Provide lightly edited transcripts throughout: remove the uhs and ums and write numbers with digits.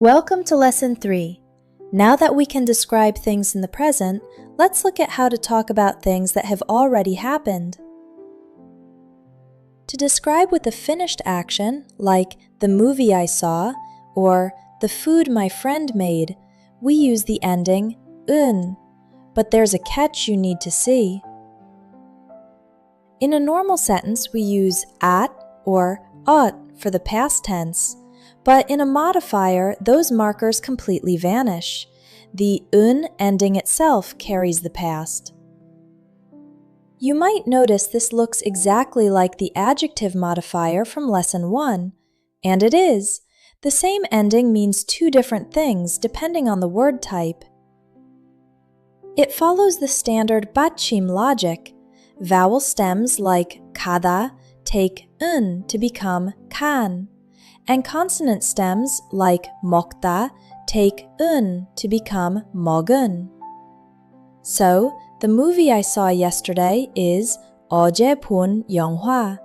Welcome to Lesson 3. Now that we can describe things in the present, let's look at how to talk about things that have already happened. To describe with a finished action, like the movie I saw or the food my friend made, we use the ending 은, but there's a catch you need to see. In a normal sentence, we use at or ot for the past tense, but in a modifier, those markers completely vanish. The 은 ending itself carries the past. You might notice this looks exactly like the adjective modifier from Lesson 1, and it is. The same ending means two different things depending on the word type. It follows the standard 받침 logic. Vowel stems like 가다 take 은 to become 간, and consonant stems like 먹다 take 은 to become 먹은. So, the movie I saw yesterday is 어제 본 영화.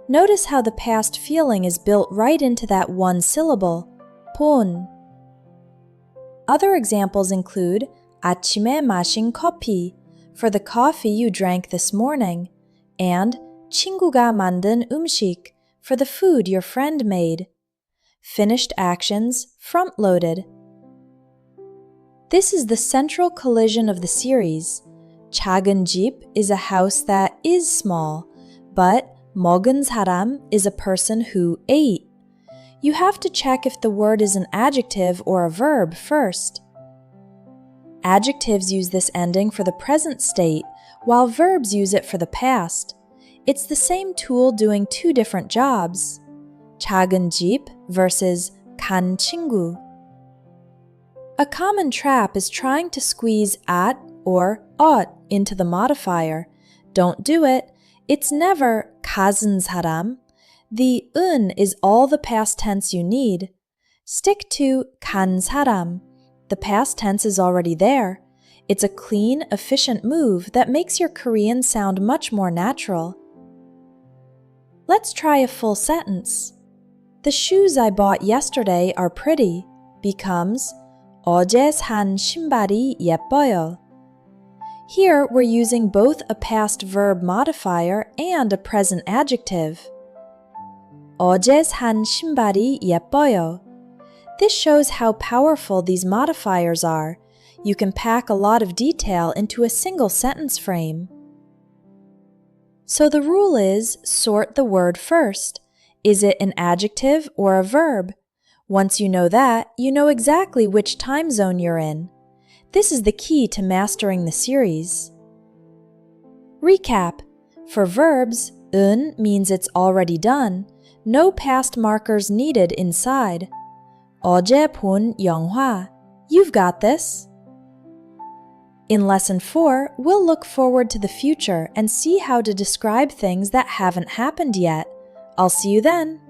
Notice how the past feeling is built right into that one syllable, 본. Other examples include 아침에 마신 커피, for the coffee you drank this morning, and 친구가 만든 음식, for the food your friend made. Finished actions, front-loaded. This is the central collision of the series. 작은 집 is a house that is small, but 먹은 사람 is a person who ate. You have to check if the word is an adjective or a verb first. Adjectives use this ending for the present state, while verbs use it for the past. It's the same tool doing two different jobs. 작은 집 versus 간 친구. A common trap is trying to squeeze at or ot into the modifier. Don't do it. It's never 가진 사람. The 은 is all the past tense you need. Stick to 간 사람. The past tense is already there. It's a clean, efficient move that makes your Korean sound much more natural. Let's try a full sentence. The shoes I bought yesterday are pretty becomes 어제 산 신발이 예뻐요. Here we're using both a past verb modifier and a present adjective. 어제 산 신발이 예뻐요. This shows how powerful these modifiers are. You can pack a lot of detail into a single sentence frame. So the rule is, sort the word first. Is it an adjective or a verb? Once you know that, you know exactly which time zone you're in. This is the key to mastering the series. Recap. For verbs, 은 means it's already done. No past markers needed inside. 어제 본 영화. You've got this. In Lesson 4, we'll look forward to the future and see how to describe things that haven't happened yet. I'll see you then.